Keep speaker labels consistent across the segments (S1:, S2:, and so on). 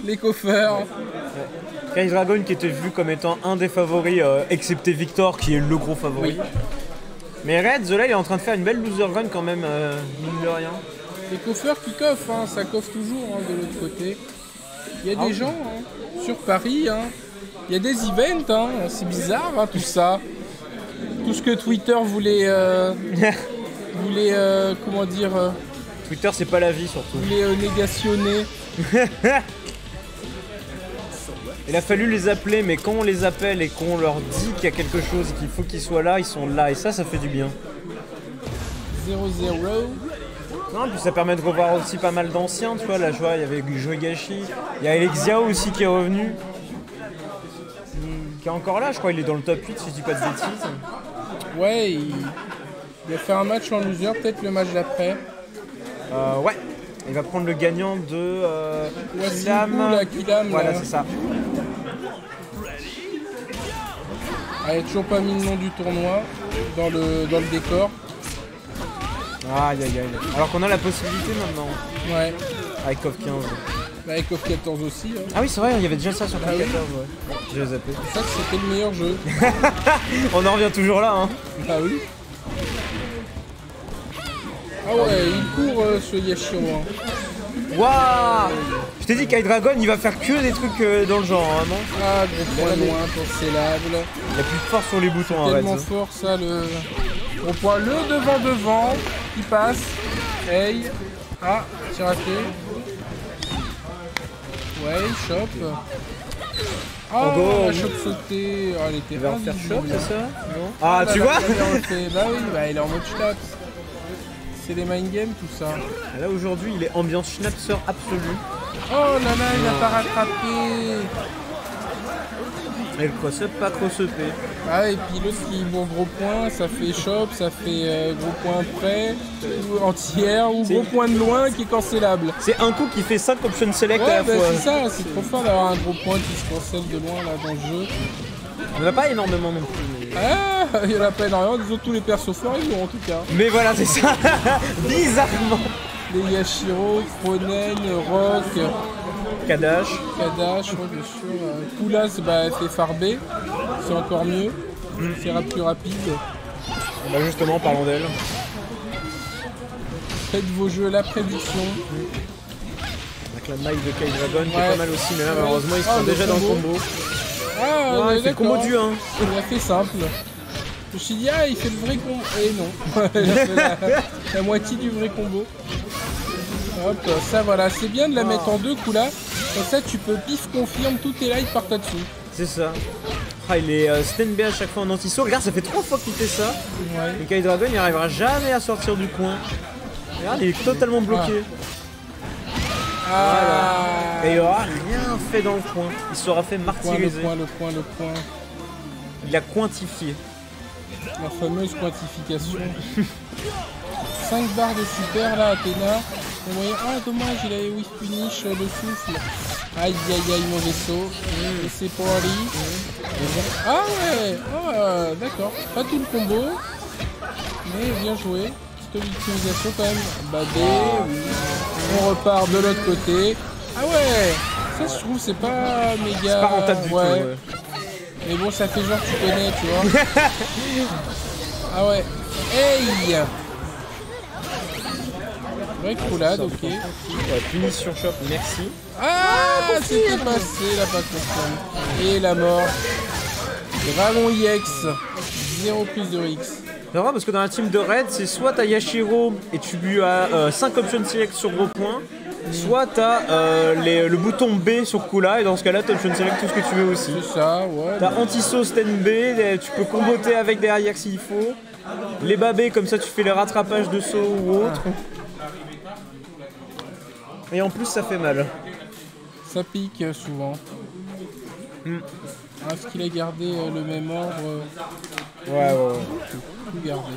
S1: Les coffeurs.
S2: Kai Dragon qui était vu comme étant un des favoris, excepté Victor qui est le gros favori.
S1: Oui.
S2: Mais Red, là il est en train de faire une belle loser run quand même, mine de rien.
S1: Les coffeurs qui coffrent, hein, ça coffre toujours hein, de l'autre côté. Il y a des gens hein, sur Paris, hein. Il y a des events, hein. C'est bizarre hein, tout ça. Tout ce que Twitter voulait, comment dire,
S2: Twitter c'est pas la vie surtout.
S1: voulait négationner.
S2: Il a fallu les appeler, mais quand on les appelle et qu'on leur dit qu'il y a quelque chose et qu'il faut qu'ils soient là, ils sont là et ça fait du bien.
S1: 0-0.
S2: Non, puis ça permet de revoir aussi pas mal d'anciens, tu vois, là je vois, il y avait Joegashi, il y a Alexiao aussi qui est revenu. Qui est encore là, je crois, il est dans le top 8 si je dis pas de bêtises.
S1: Ouais, il a fait un match en loser, peut-être le match d'après.
S2: Ouais, il va prendre le gagnant de
S1: Kilam.
S2: Voilà,
S1: là.
S2: c'est ça.
S1: Ah, il a toujours pas mis le nom du tournoi dans le décor.
S2: Aïe aïe aïe. Alors qu'on a la possibilité maintenant.
S1: Ouais.
S2: Avec KOF 15.
S1: Avec KOF 14 aussi. Hein.
S2: Ah oui, c'est vrai, il y avait déjà ça sur KOF 14.
S1: oui.
S2: Ouais. J'ai zappé.
S1: Ça, c'était le meilleur jeu.
S2: On en revient toujours là, hein.
S1: Ah oui. Ah ouais, il court ce Yashiro. Hein.
S2: Waouh! Je t'ai dit Kai Dragon, il va faire que des trucs dans le genre, hein, non?
S1: Ah, gros point loin pour Célable.
S2: Il a plus de force sur les boutons, en fait.
S1: Tellement fort ça, le gros point. Le devant, qui passe. Hey. Ah, c'est raté. Ouais, il chope. Ah, la chope sautée. Ah, elle était
S2: Il va en faire
S1: invisible.
S2: shop, c'est ça? Non. Ah, tu vois?
S1: Bah oui, bah, il est en mode schnaps. C'est des mind games tout ça.
S2: Là aujourd'hui, il est ambiance schnapseur absolue.
S1: Oh là là, il n'a pas rattrapé.
S2: Et le cross-up, pas cross-upé.
S1: Ah, et puis l'autre qui bon gros point, ça fait shop, ça fait gros point près, ou entière, ou gros point de loin qui est cancellable.
S2: C'est un coup qui fait 5 options select à la
S1: bah,
S2: fois.
S1: c'est ça, c'est trop fort d'avoir un gros point qui se cancelle de loin là dans le jeu.
S2: Il n'y en a pas énormément non plus. Mais...
S1: Ah, il n'y en a pas énormément, disons tous les persos forts ils l'ont en tout cas.
S2: Mais voilà, c'est ça. Bizarrement.
S1: Les Yashiro, Kronen, Rock,
S2: Kadash,
S1: ouais, bien sûr. Kula, elle fait farber, c'est encore mieux, c'est plus rapide.
S2: Bah justement, parlons d'elle.
S1: Faites vos jeux, la prédiction.
S2: Avec la maille de Kai Dragon qui est pas mal aussi, mais là malheureusement ils sont
S1: le
S2: déjà dans le combo.
S1: Ah,
S2: Ouais, il fait le combo du 1.
S1: Il a fait simple. Je me suis dit, ah, il fait le vrai combo. Et non. Il a fait la moitié du vrai combo. Hop, ça voilà. C'est bien de la mettre en deux coups là. Comme ça, tu peux pif confirme tous tes lives par dessus.
S2: C'est ça. Ah, il est stand B à chaque fois en anti-saut. Regarde, ça fait 3 fois qu'il fait ça.
S1: Ouais.
S2: Et Kai Dragon, il n'arrivera jamais à sortir du coin. Regarde, il est totalement bloqué.
S1: Ah.
S2: Et il n'aura rien fait dans le coin. Il sera fait martyriser.
S1: Le point.
S2: Il a quantifié.
S1: La fameuse quantification. 5 barres de super là, Athéna. On voyait, ah dommage, il avait whiff punish le souffle. Aïe aïe aïe, mauvais saut. Et c'est pour Ali. Ah ouais, d'accord. Pas tout le combo. Mais bien joué. Petite optimisation quand même. Badé, oui. On repart de l'autre côté. Ah ouais, ça je trouve c'est pas méga.
S2: C'est pas rentable du tout. Ouais.
S1: Mais bon, ça fait genre tu connais, tu vois. Ah ouais. Hey! Vraie croulade, ok.
S2: Ouais, punition shop, merci.
S1: Ah, c'était passé, il a pas compris. Et la mort. Dragon IX. 0 plus de X.
S2: C'est vrai parce que dans la team de Red, c'est soit t'as Yashiro et tu lui as 5 options select sur gros points, soit t'as le bouton B sur Kula et dans ce cas là t'as option select tout ce que tu veux aussi.
S1: C'est ça, ouais.
S2: T'as anti-saut stand B, tu peux comboter avec derrière s'il faut. Les babés comme ça tu fais les rattrapages de saut ou autre. Et en plus ça fait mal.
S1: Ça pique souvent. Est-ce qu'il a gardé le même ordre?
S2: Ouais.
S1: Tout gardé.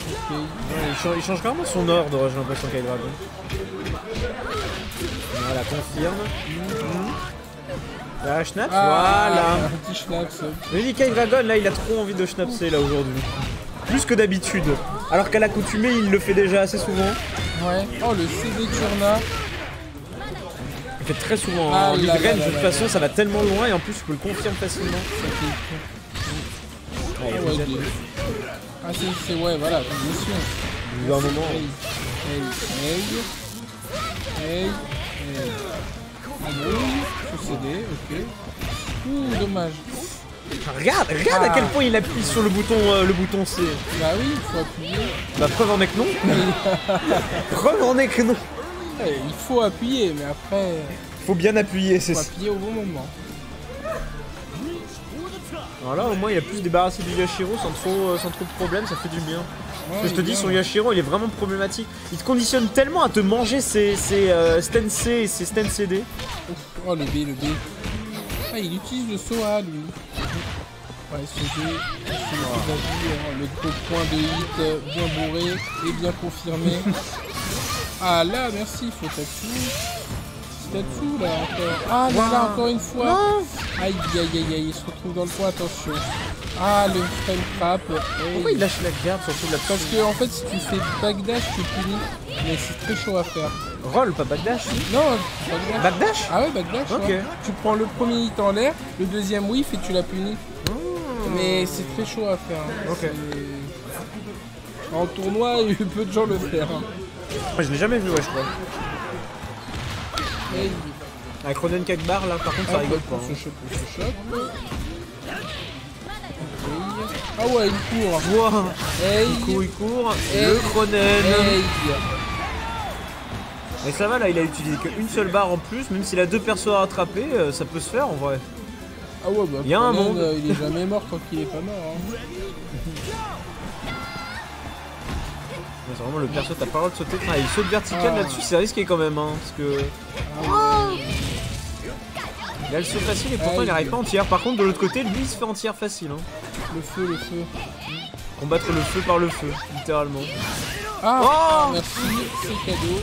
S1: Ok.
S2: Ouais, il change carrément son ordre, j'ai l'impression Kai Dragon. Voilà, confirme. Là, schnaps, voilà.
S1: Un petit schnaps.
S2: Mais dit Kai Dragon, là, il a trop envie de schnapser, là, aujourd'hui. Plus que d'habitude. Alors qu'à l'accoutumée, il le fait déjà assez souvent.
S1: Ouais. Oh, le CD Turna.
S2: Il fait très souvent
S1: Ah
S2: en
S1: là
S2: migraine,
S1: là
S2: de
S1: là
S2: toute
S1: là
S2: façon
S1: là.
S2: ça va tellement loin et en plus je peux le confirmer facilement.
S1: Ah
S2: Ouais,
S1: ouais,
S2: il y a
S1: des- ah, c'est ouais, voilà, position.
S2: eu un moment.
S1: Hey, hey. Embrouille, procédé, ok. Ouh, dommage.
S2: Regarde à quel point il appuie sur le bouton C.
S1: Bah oui, il faut appuyer.
S2: La preuve en est que non. Preuve en est que non.
S1: Ouais, il faut appuyer, mais après,
S2: Faut bien appuyer, c'est
S1: il faut
S2: ça.
S1: appuyer au bon moment.
S2: Alors là au moins il a pu se débarrasser du Yashiro sans trop de problème, ça fait du bien. Parce que je te dis,
S1: bien.
S2: son Yashiro il est vraiment problématique. Il te conditionne tellement à te manger ses stand C et ses stand CD.
S1: Ouf, oh, le B, le B. Ah, il utilise le saut A, lui. Ouais, ce B, c'est le le gros point de hit bien bourré et bien confirmé. Ah là, merci, faut Tatsu. Tatsu, là, encore. Ah là, là, encore une fois. Aïe, aïe, aïe, aïe, il se retrouve dans le point, attention. Ah, le frame trap. Hey.
S2: Pourquoi il lâche la garde surtout de la
S1: Parce que, en fait, si tu fais backdash, tu es puni. Mais c'est très chaud à faire.
S2: Roll, pas backdash?
S1: Non, backdash.
S2: Backdash?
S1: Ah ouais, backdash.
S2: Ok.
S1: Ouais. Tu prends le premier hit en l'air, le deuxième whiff et tu l'as puni. Mais c'est très chaud à faire. Hein.
S2: Ok.
S1: En tournoi, il y a eu peu de gens le faire. Hein.
S2: Je l'ai jamais vu, ouais, je crois.
S1: Hey.
S2: Avec Ronen Kakbar, là, par contre, ça
S1: Hop,
S2: rigole pas.
S1: on se chope, on se chope. Ah ouais, il court.
S2: Wow.
S1: Hey.
S2: Il court.
S1: Hey.
S2: Le Ronen.
S1: Hey.
S2: Mais ça va, là, il a utilisé qu'une seule barre en plus, même s'il a deux persos à rattraper, ça peut se faire en vrai.
S1: Ah ouais, bah,
S2: Il y a un
S1: Conan,
S2: monde.
S1: il est jamais mort tant qu'il est pas mort. Hein.
S2: C'est vraiment le perso, t'as pas le droit de sauter. Ah, il saute vertical là-dessus, c'est risqué quand même, hein, parce que. Il a le saut facile et pourtant il arrive pas entière. Par contre, de l'autre côté, lui il se fait entière facile. Hein.
S1: Le feu, le feu.
S2: Combattre le feu par le feu, littéralement.
S1: Ah,
S2: Oh
S1: ah, merci, c'est cadeau.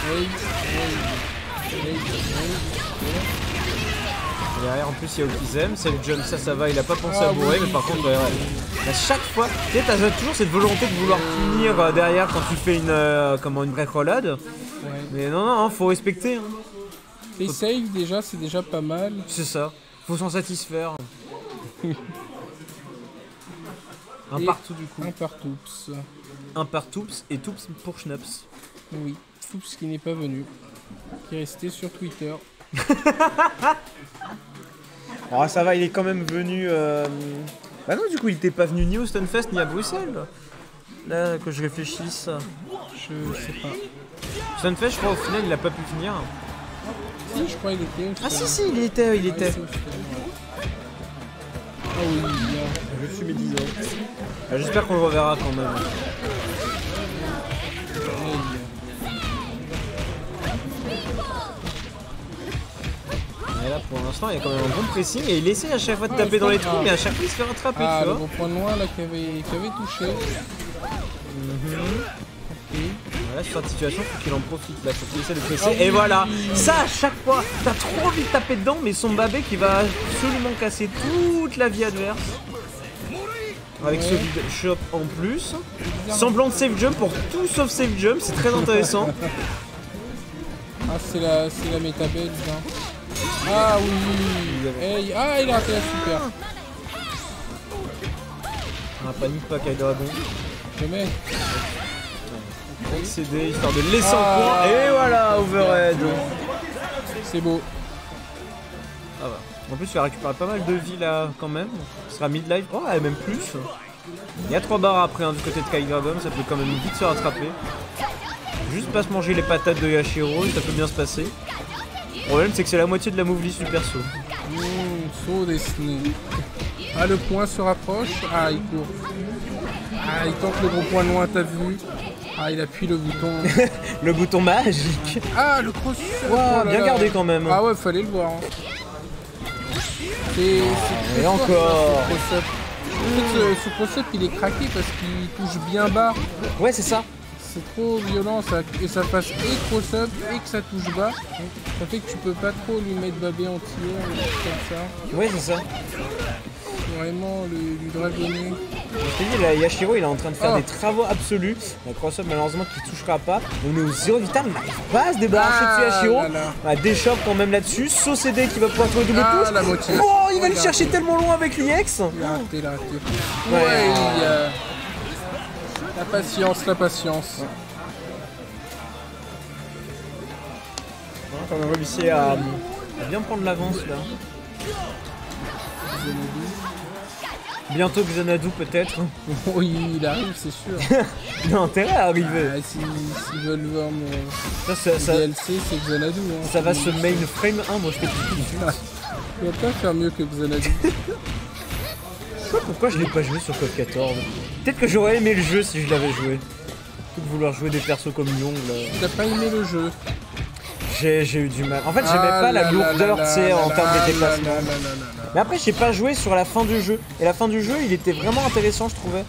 S1: Hey.
S2: Derrière, en plus, il y a Okizem, c'est le jump, ça va, il a pas pensé
S1: Ah
S2: à bourrer,
S1: oui.
S2: mais par contre, ouais, à chaque fois, tu sais, t'as toujours cette volonté de vouloir punir derrière quand tu fais une break rollade.
S1: Ouais.
S2: Mais non, faut respecter. Hein.
S1: Et save déjà, c'est déjà pas mal.
S2: C'est ça, faut s'en satisfaire. Un
S1: Et
S2: partout du coup.
S1: Un par Toups.
S2: Un par Toups et Toups pour Schnaps.
S1: Oui, Toups qui n'est pas venu. Qui est resté sur Twitter.
S2: Oh, ça va, il est quand même venu. Bah non, du coup, il était pas venu ni au Stunfest ni à Bruxelles. Là, que je réfléchisse.
S1: Je sais pas.
S2: Stunfest, je crois, au final, il a pas pu finir.
S1: Si, je crois qu'il était au
S2: Ah,
S1: Stade.
S2: si, il était.
S1: Ah, il était au Stade, ouais. Ah oui, bien.
S2: Je suis médisant. J'espère qu'on le reverra quand même.
S1: Hey.
S2: Et là, pour l'instant, il y a quand même un bon pressing et il essaie à chaque fois de
S1: Ah,
S2: taper
S1: il
S2: dans les
S1: faut-
S2: trous,
S1: ah.
S2: mais à chaque fois, il se fait rattraper,
S1: Ah,
S2: tu
S1: le
S2: vois.
S1: bon point de loin là qui avait touché. Ok.
S2: Voilà, sur cette situation, faut qu'il en profite là, faut qu'il essaie de presser.
S1: Ah
S2: Et
S1: oui.
S2: voilà, ça à chaque fois, t'as trop envie de taper dedans, mais son babé qui va absolument casser toute la vie adverse. Avec
S1: Ouais.
S2: ce vide shop en plus. Semblant de save jump pour tout sauf save jump, c'est très intéressant.
S1: Ah, c'est la méta belge. Hein. Ah oui. Hey. Ah, il a raté la super.
S2: Ah, panique pas, Kai Dragon.
S1: Jamais.
S2: Accéder, histoire de le laisser en
S1: Ah.
S2: cours. Et voilà, overhead.
S1: C'est beau.
S2: Ah bah. En plus, tu vas récupérer pas mal de vie là quand même. Ce sera mid-life. Oh, et même plus. Il y a 3 barres après du côté de Kai Dragon, ça peut quand même vite se rattraper. Juste pas se manger les patates de Yashiro, ça peut bien se passer. Le problème, c'est que c'est la moitié de la move list super saut.
S1: Saut destiné. Ah, le point se rapproche. Ah, il court. Ah, il tente le gros point loin, t'as vu. Ah, il appuie le bouton.
S2: Le bouton magique.
S1: Ah, le cross.
S2: Wow, bien gardé quand même.
S1: Ah ouais, fallait le voir. Hein. C'est très
S2: Et
S1: fort,
S2: encore.
S1: ça, ce cross-up. En fait, ce cross-up, il est craqué parce qu'il touche bien bas.
S2: Ouais, c'est ça.
S1: C'est trop violent, ça, et ça passe et cross-up et que ça touche bas. Ça fait que tu peux pas trop lui mettre babé entier, comme ça.
S2: Ouais, c'est ça.
S1: vraiment du dragonner.
S2: Je t'ai dit, là, Yashiro il est en train de faire des travaux absolus. La cross-up malheureusement qui touchera pas. On est au 0 vital, on n'arrive pas à se débarrasser de Yashiro. Déchoppe quand même là-dessus. Saucédé qui va pouvoir trouver double touche. Oh, il va le chercher tellement loin avec l'IX.
S1: Il a raté, il a raté. Ouais, la patience, la patience.
S2: On a réussi à bien prendre l'avance là. Bientôt Xanadu peut-être.
S1: Oui, il arrive, c'est sûr.
S2: Il a intérêt à arriver.
S1: S'ils veulent voir mon
S2: ça,
S1: DLC, c'est Xanadu. Hein,
S2: ça va se mainframe 1, moi je te dis.
S1: Tu vas pas faire mieux que Xanadu.
S2: Je sais pas pourquoi je l'ai pas joué sur Code 14. Peut-être que j'aurais aimé le jeu si je l'avais joué. Plutôt que vouloir jouer des persos comme Young là.
S1: T'as pas aimé le jeu?
S2: J'ai eu du mal. En fait, j'aimais pas la lourdeur, tu sais, en termes de déplacement. Mais après, j'ai pas joué sur la fin du jeu. Et la fin du jeu, il était vraiment intéressant, je trouvais.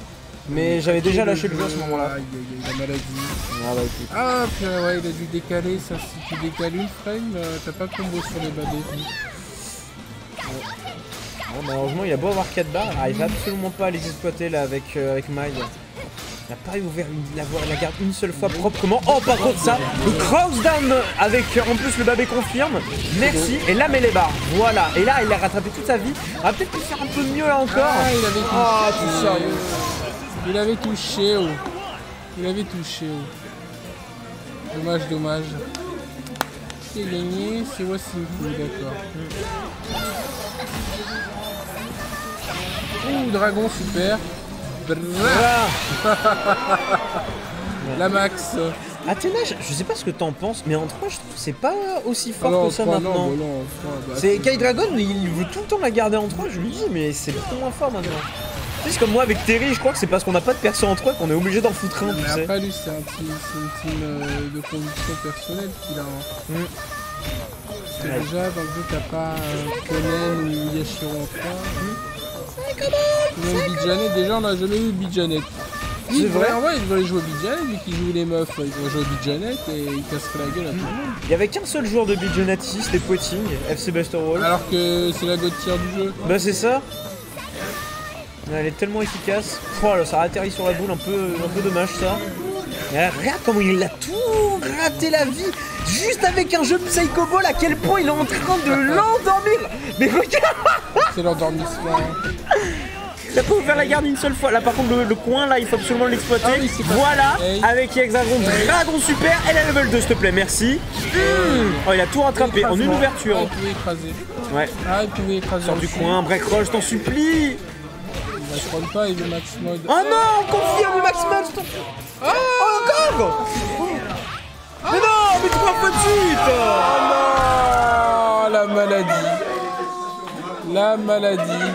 S2: Mais j'avais déjà lâché le jeu à ce moment-là.
S1: La maladie.
S2: Ah bah écoute.
S1: Ah, puis ouais, il a dû décaler ça. Si tu décales une frame, t'as pas de combo sur les badés.
S2: Bon, malheureusement, il a beau avoir 4 barres, il arrive absolument pas à les exploiter là avec Mai. Il n'a pas ouvert la garde une seule fois proprement. Oh, par contre, ça, le crossdown avec en plus le babé confirme. Merci. Et là, met les barres. Voilà. Et là, il a rattrapé toute sa vie. Il va peut-être pu faire un peu mieux là encore.
S1: Ah, il avait touché.
S2: Oh, tout sérieux.
S1: Il avait touché. Oh. Il avait touché. Oh. Dommage, dommage. Qui a gagné? C'est Wasimfu, d'accord. Ouh, dragon, super. La max.
S2: Athéna, je sais pas ce que t'en penses, mais en 3 je trouve que c'est pas aussi fort que ça maintenant. C'est Kai Dragon, il veut tout le temps la garder en 3, je lui dis mais c'est beaucoup moins fort maintenant. C'est comme moi avec Terry, je crois que c'est parce qu'on n'a pas de perso en 3 qu'on est obligé d'en foutre un.
S1: Mais après lui c'est une team de conviction personnelle qu'il a. Déjà dans le jeu t'as pas Konen ou Yashiro en 3. Même Bijanet, déjà on n'a jamais eu Bijanet.
S2: C'est vrai.
S1: En vrai, il devrait jouer Bijanet vu qu'il joue les meufs. Il devrait jouer Bijanet et il casserait la gueule à tout le monde.
S2: Il y avait qu'un seul joueur de Bijanet ici, c'était Poiting, FC Buster Wall.
S1: Alors que c'est la god tier du jeu.
S2: Bah c'est ça. Elle est tellement efficace. Oh là, ça a atterri sur la boule, un peu dommage ça. Et regarde comment il a tout raté la vie. Juste avec un jeu Psycho Ball, à quel point il est en train de l'endormir. Mais regarde.
S1: C'est l'endormissement.
S2: Il a pas ouvert la garde une seule fois. Là par contre le coin là il faut absolument l'exploiter. Ah oui, voilà, avec Hexagon Dragon super. Elle est level 2 s'il te plaît, merci. Oh il a tout rattrapé en une ouverture.
S1: Il pouvait écraser.
S2: Ouais.
S1: Ah il pouvait écraser.
S2: Sors du coin, break roll, je t'en supplie.
S1: Il va scroll pas, il veut max mode.
S2: Oh non, confirme le max mode. Oh encore. Mais non, mais 3 fois de suite.
S1: Oh non, la maladie. La maladie.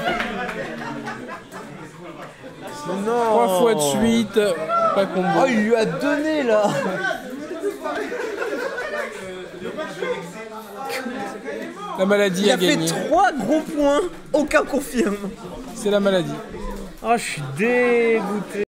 S2: Non.
S1: 3 fois de suite, pas combo.
S2: Oh, il lui a donné là.
S1: La maladie a gagné.
S2: Il a fait 3 gros points, aucun confirme.
S1: C'est la maladie.
S2: Oh, je suis dégoûté.